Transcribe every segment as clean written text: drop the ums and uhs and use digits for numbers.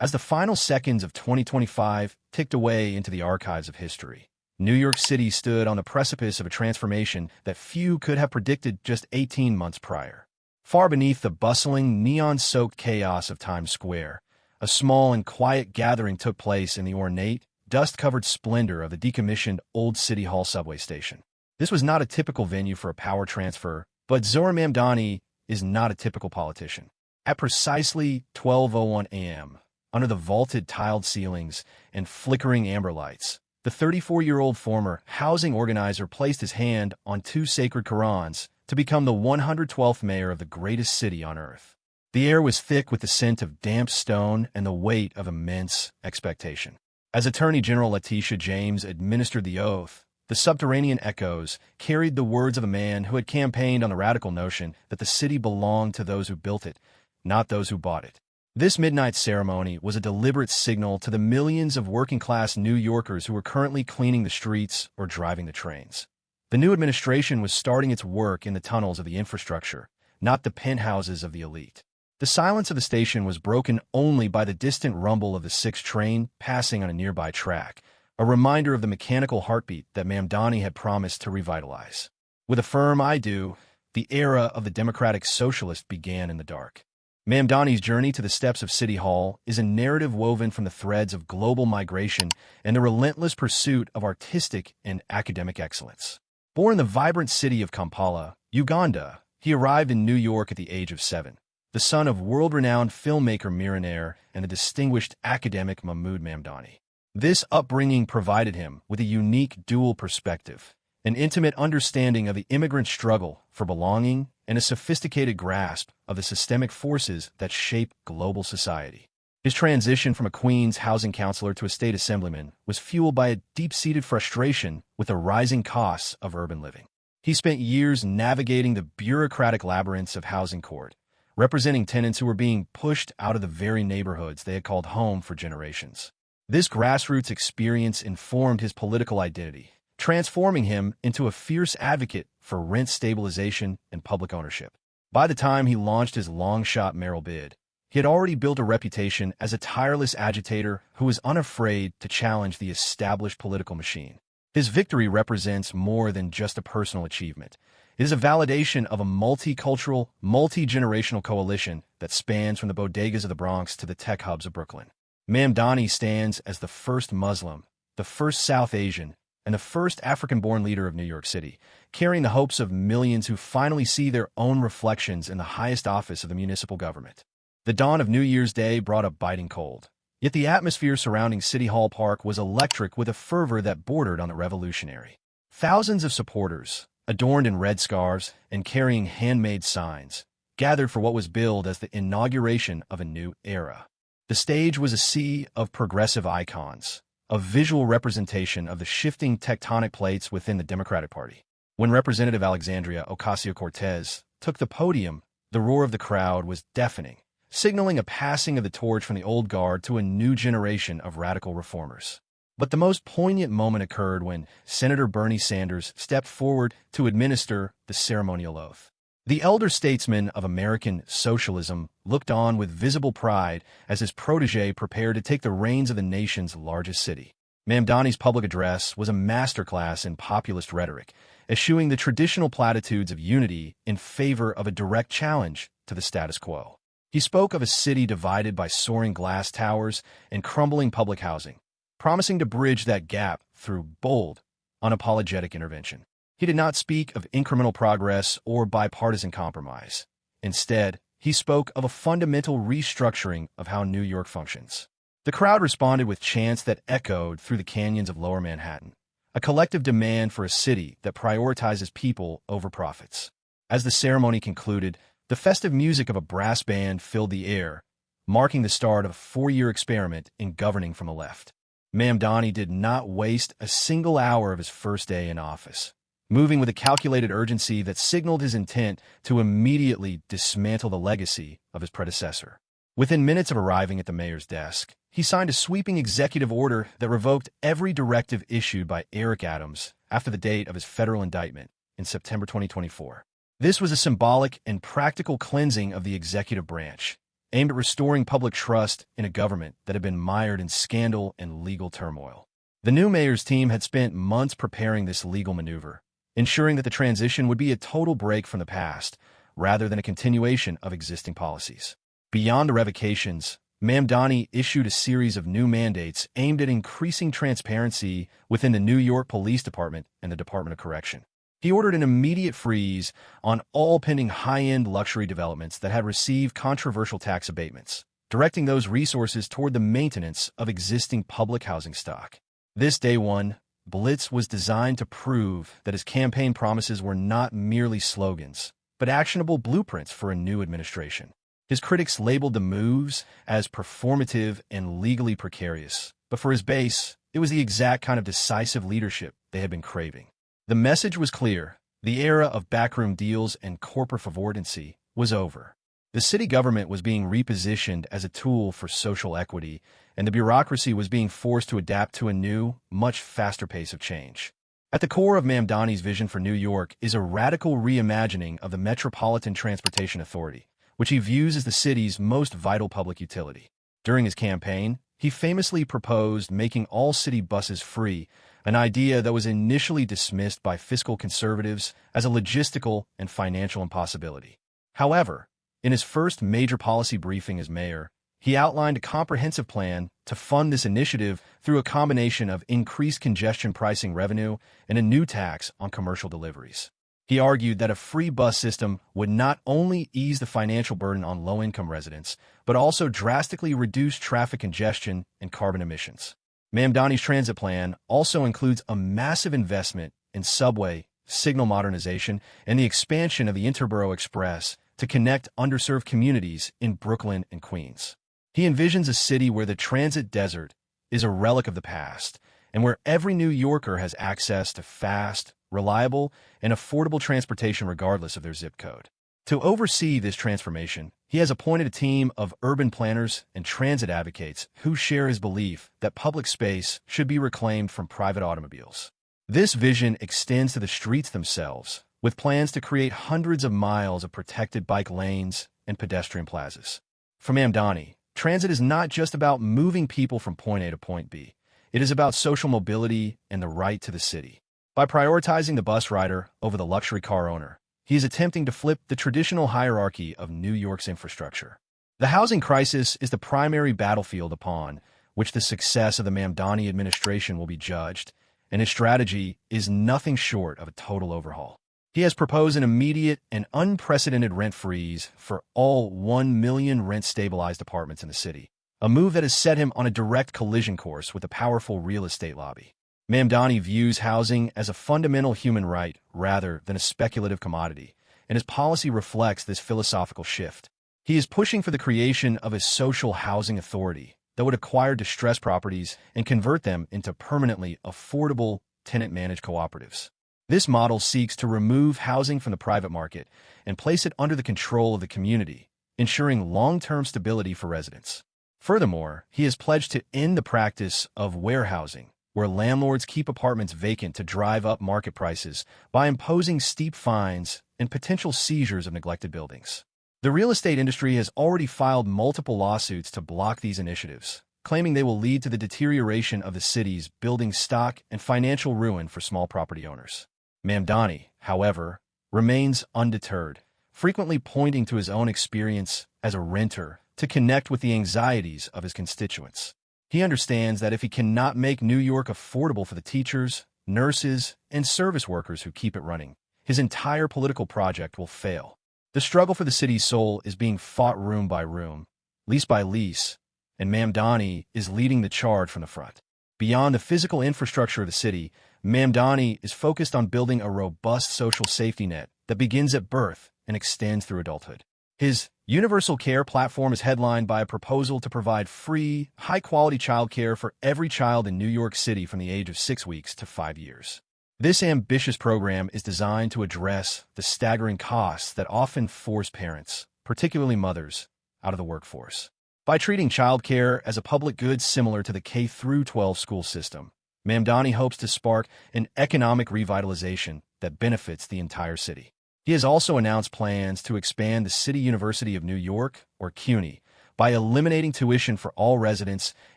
As the final seconds of 2025 ticked away into the archives of history, New York City stood on the precipice of a transformation that few could have predicted just 18 months prior. Far beneath the bustling, neon-soaked chaos of Times Square, a small and quiet gathering took place in the ornate, dust-covered splendor of the decommissioned Old City Hall subway station. This was not a typical venue for a power transfer, but Zohran Mamdani is not a typical politician. At precisely 12:01 a.m., under the vaulted tiled ceilings and flickering amber lights, the 34-year-old former housing organizer placed his hand on two sacred Qurans to become the 112th mayor of the greatest city on earth. The air was thick with the scent of damp stone and the weight of immense expectation. As Attorney General Letitia James administered the oath, the subterranean echoes carried the words of a man who had campaigned on the radical notion that the city belonged to those who built it, not those who bought it. This midnight ceremony was a deliberate signal to the millions of working-class New Yorkers who were currently cleaning the streets or driving the trains. The new administration was starting its work in the tunnels of the infrastructure, not the penthouses of the elite. The silence of the station was broken only by the distant rumble of the 6th train passing on a nearby track, a reminder of the mechanical heartbeat that Mamdani had promised to revitalize. With a firm "I do," the era of the democratic socialist began in the dark. Mamdani's journey to the steps of City Hall is a narrative woven from the threads of global migration and the relentless pursuit of artistic and academic excellence. Born in the vibrant city of Kampala, Uganda, he arrived in New York at the age of 7, the son of world-renowned filmmaker Miranair and the distinguished academic Mahmoud Mamdani. This upbringing provided him with a unique dual perspective, an intimate understanding of the immigrant struggle for belonging and a sophisticated grasp of the systemic forces that shape global society. His transition from a Queens housing counselor to a state assemblyman was fueled by a deep-seated frustration with the rising costs of urban living. He spent years navigating the bureaucratic labyrinths of housing court, representing tenants who were being pushed out of the very neighborhoods they had called home for generations. This grassroots experience informed his political identity, transforming him into a fierce advocate for rent stabilization and public ownership. By the time he launched his long-shot mayoral bid, he had already built a reputation as a tireless agitator who was unafraid to challenge the established political machine. His victory represents more than just a personal achievement. It is a validation of a multicultural, multi-generational coalition that spans from the bodegas of the Bronx to the tech hubs of Brooklyn. Mamdani stands as the first Muslim, the first South Asian, and the first African-born leader of New York City, carrying the hopes of millions who finally see their own reflections in the highest office of the municipal government. The dawn of New Year's Day brought a biting cold, yet the atmosphere surrounding City Hall Park was electric with a fervor that bordered on the revolutionary. Thousands of supporters, adorned in red scarves and carrying handmade signs, gathered for what was billed as the inauguration of a new era. The stage was a sea of progressive icons, a visual representation of the shifting tectonic plates within the Democratic Party. When Representative Alexandria Ocasio-Cortez took the podium, the roar of the crowd was deafening, signaling a passing of the torch from the old guard to a new generation of radical reformers. But the most poignant moment occurred when Senator Bernie Sanders stepped forward to administer the ceremonial oath. The elder statesman of American socialism looked on with visible pride as his protege prepared to take the reins of the nation's largest city. Mamdani's public address was a masterclass in populist rhetoric, eschewing the traditional platitudes of unity in favor of a direct challenge to the status quo. He spoke of a city divided by soaring glass towers and crumbling public housing, promising to bridge that gap through bold, unapologetic intervention. He did not speak of incremental progress or bipartisan compromise. Instead, he spoke of a fundamental restructuring of how New York functions. The crowd responded with chants that echoed through the canyons of Lower Manhattan, a collective demand for a city that prioritizes people over profits. As the ceremony concluded, the festive music of a brass band filled the air, marking the start of a 4-year experiment in governing from the left. Mamdani did not waste a single hour of his first day in office, moving with a calculated urgency that signaled his intent to immediately dismantle the legacy of his predecessor. Within minutes of arriving at the mayor's desk, he signed a sweeping executive order that revoked every directive issued by Eric Adams after the date of his federal indictment in September 2024. This was a symbolic and practical cleansing of the executive branch, aimed at restoring public trust in a government that had been mired in scandal and legal turmoil. The new mayor's team had spent months preparing this legal maneuver, ensuring that the transition would be a total break from the past, rather than a continuation of existing policies. Beyond the revocations, Mamdani issued a series of new mandates aimed at increasing transparency within the New York Police Department and the Department of Correction. He ordered an immediate freeze on all pending high-end luxury developments that had received controversial tax abatements, directing those resources toward the maintenance of existing public housing stock. This day one blitz was designed to prove that his campaign promises were not merely slogans, but actionable blueprints for a new administration. His critics labeled the moves as performative and legally precarious, but for his base, it was the exact kind of decisive leadership they had been craving. The message was clear. The era of backroom deals and corporate favoritancy was over. The city government was being repositioned as a tool for social equity, and the bureaucracy was being forced to adapt to a new, much faster pace of change. At the core of Mamdani's vision for New York is a radical reimagining of the Metropolitan Transportation Authority, which he views as the city's most vital public utility. During his campaign, he famously proposed making all city buses free, an idea that was initially dismissed by fiscal conservatives as a logistical and financial impossibility. However, in his first major policy briefing as mayor, he outlined a comprehensive plan to fund this initiative through a combination of increased congestion pricing revenue and a new tax on commercial deliveries. He argued that a free bus system would not only ease the financial burden on low-income residents, but also drastically reduce traffic congestion and carbon emissions. Mamdani's transit plan also includes a massive investment in subway, signal modernization, and the expansion of the Interborough Express to connect underserved communities in Brooklyn and Queens. He envisions a city where the transit desert is a relic of the past, and where every New Yorker has access to fast, reliable, and affordable transportation regardless of their zip code. To oversee this transformation, he has appointed a team of urban planners and transit advocates who share his belief that public space should be reclaimed from private automobiles. This vision extends to the streets themselves, with plans to create hundreds of miles of protected bike lanes and pedestrian plazas. For Mamdani, transit is not just about moving people from point A to point B. It is about social mobility and the right to the city. By prioritizing the bus rider over the luxury car owner, he is attempting to flip the traditional hierarchy of New York's infrastructure. The housing crisis is the primary battlefield upon which the success of the Mamdani administration will be judged, and his strategy is nothing short of a total overhaul. He has proposed an immediate and unprecedented rent freeze for all 1 million rent-stabilized apartments in the city, a move that has set him on a direct collision course with the powerful real estate lobby. Mamdani views housing as a fundamental human right rather than a speculative commodity, and his policy reflects this philosophical shift. He is pushing for the creation of a social housing authority that would acquire distressed properties and convert them into permanently affordable, tenant-managed cooperatives. This model seeks to remove housing from the private market and place it under the control of the community, ensuring long-term stability for residents. Furthermore, he has pledged to end the practice of warehousing, where landlords keep apartments vacant to drive up market prices by imposing steep fines and potential seizures of neglected buildings. The real estate industry has already filed multiple lawsuits to block these initiatives, claiming they will lead to the deterioration of the city's building stock and financial ruin for small property owners. Mamdani, however, remains undeterred, frequently pointing to his own experience as a renter to connect with the anxieties of his constituents. He understands that if he cannot make New York affordable for the teachers, nurses, and service workers who keep it running, his entire political project will fail. The struggle for the city's soul is being fought room by room, lease by lease, and Mamdani is leading the charge from the front. Beyond the physical infrastructure of the city, Mamdani is focused on building a robust social safety net that begins at birth and extends through adulthood. His universal care platform is headlined by a proposal to provide free, high-quality childcare for every child in New York City from the age of 6 weeks to 5 years. This ambitious program is designed to address the staggering costs that often force parents, particularly mothers, out of the workforce. By treating childcare as a public good similar to the K-12 school system, Mamdani hopes to spark an economic revitalization that benefits the entire city. He has also announced plans to expand the City University of New York, or CUNY, by eliminating tuition for all residents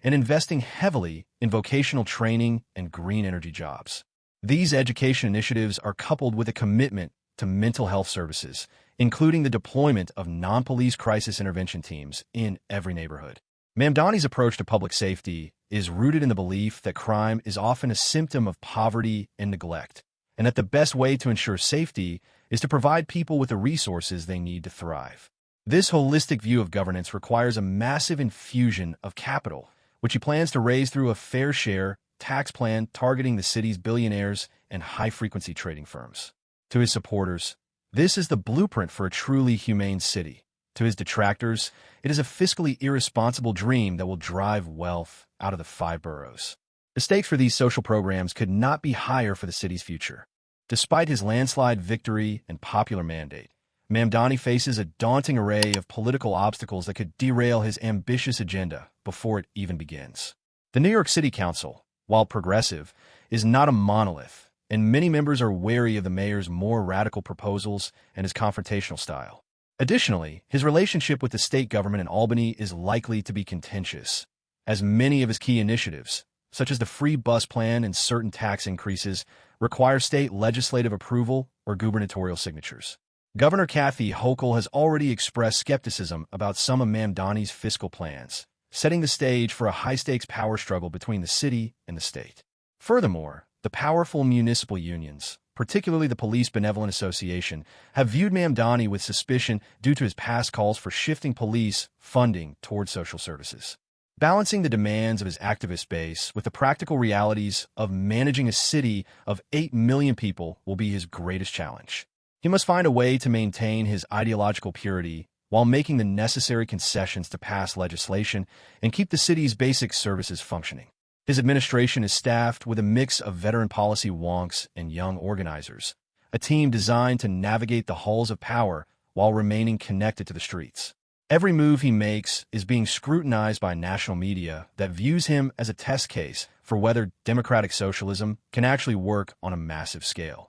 and investing heavily in vocational training and green energy jobs. These education initiatives are coupled with a commitment to mental health services, including the deployment of non-police crisis intervention teams in every neighborhood. Mamdani's approach to public safety is rooted in the belief that crime is often a symptom of poverty and neglect, and that the best way to ensure safety is to provide people with the resources they need to thrive. This holistic view of governance requires a massive infusion of capital, which he plans to raise through a fair share tax plan targeting the city's billionaires and high-frequency trading firms. To his supporters, this is the blueprint for a truly humane city. To his detractors, it is a fiscally irresponsible dream that will drive wealth out of the 5 boroughs. The stakes for these social programs could not be higher for the city's future. Despite his landslide victory and popular mandate, Mamdani faces a daunting array of political obstacles that could derail his ambitious agenda before it even begins. The New York City Council, while progressive, is not a monolith, and many members are wary of the mayor's more radical proposals and his confrontational style. Additionally, his relationship with the state government in Albany is likely to be contentious, as many of his key initiatives, such as the free bus plan and certain tax increases, require state legislative approval or gubernatorial signatures. Governor Kathy Hochul has already expressed skepticism about some of Mamdani's fiscal plans, setting the stage for a high-stakes power struggle between the city and the state. Furthermore, the powerful municipal unions, particularly the Police Benevolent Association, have viewed Mamdani with suspicion due to his past calls for shifting police funding towards social services. Balancing the demands of his activist base with the practical realities of managing a city of 8 million people will be his greatest challenge. He must find a way to maintain his ideological purity while making the necessary concessions to pass legislation and keep the city's basic services functioning. His administration is staffed with a mix of veteran policy wonks and young organizers, a team designed to navigate the halls of power while remaining connected to the streets. Every move he makes is being scrutinized by national media that views him as a test case for whether democratic socialism can actually work on a massive scale.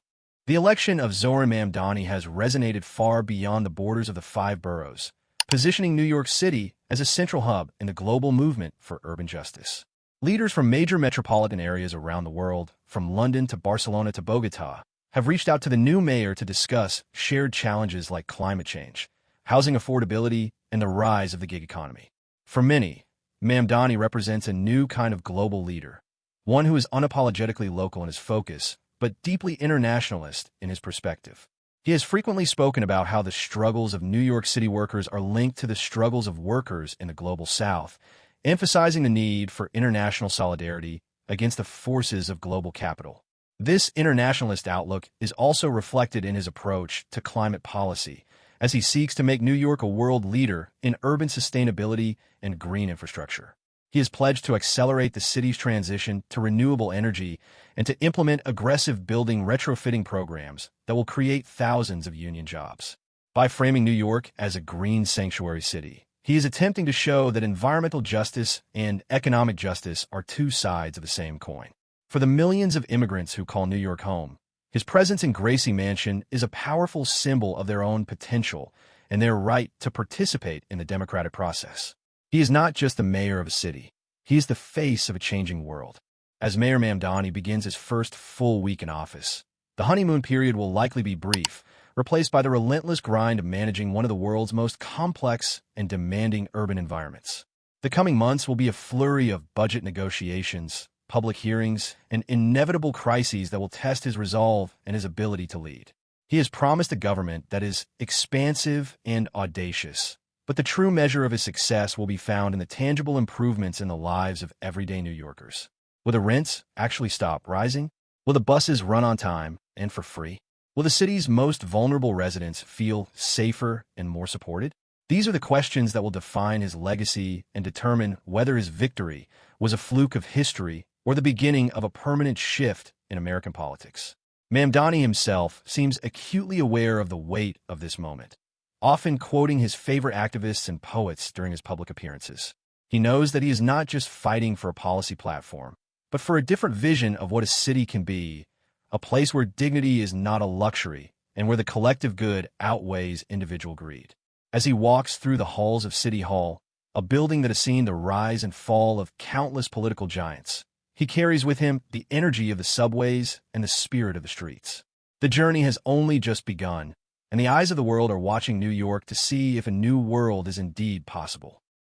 The election of Zohran Mamdani has resonated far beyond the borders of the 5 boroughs, positioning New York City as a central hub in the global movement for urban justice. Leaders from major metropolitan areas around the world, from London to Barcelona to Bogota, have reached out to the new mayor to discuss shared challenges like climate change, housing affordability, and the rise of the gig economy. For many, Mamdani represents a new kind of global leader, one who is unapologetically local in his focus, but deeply internationalist in his perspective. He has frequently spoken about how the struggles of New York City workers are linked to the struggles of workers in the global South, emphasizing the need for international solidarity against the forces of global capital. This internationalist outlook is also reflected in his approach to climate policy, as he seeks to make New York a world leader in urban sustainability and green infrastructure. He has pledged to accelerate the city's transition to renewable energy and to implement aggressive building retrofitting programs that will create thousands of union jobs. By framing New York as a green sanctuary city, he is attempting to show that environmental justice and economic justice are two sides of the same coin. For the millions of immigrants who call New York home, his presence in Gracie Mansion is a powerful symbol of their own potential and their right to participate in the democratic process. He is not just the mayor of a city. He is the face of a changing world. As Mayor Mamdani begins his first full week in office, the honeymoon period will likely be brief, replaced by the relentless grind of managing one of the world's most complex and demanding urban environments. The coming months will be a flurry of budget negotiations, public hearings, and inevitable crises that will test his resolve and his ability to lead. He has promised a government that is expansive and audacious, but the true measure of his success will be found in the tangible improvements in the lives of everyday New Yorkers. Will the rents actually stop rising? Will the buses run on time and for free? Will the city's most vulnerable residents feel safer and more supported? These are the questions that will define his legacy and determine whether his victory was a fluke of history or the beginning of a permanent shift in American politics. Mamdani himself seems acutely aware of the weight of this moment, often quoting his favorite activists and poets during his public appearances. He knows that he is not just fighting for a policy platform, but for a different vision of what a city can be, a place where dignity is not a luxury and where the collective good outweighs individual greed. As he walks through the halls of City Hall, a building that has seen the rise and fall of countless political giants. He carries with him the energy of the subways and the spirit of the streets. The journey has only just begun, and the eyes of the world are watching New York to see if a new world is indeed possible.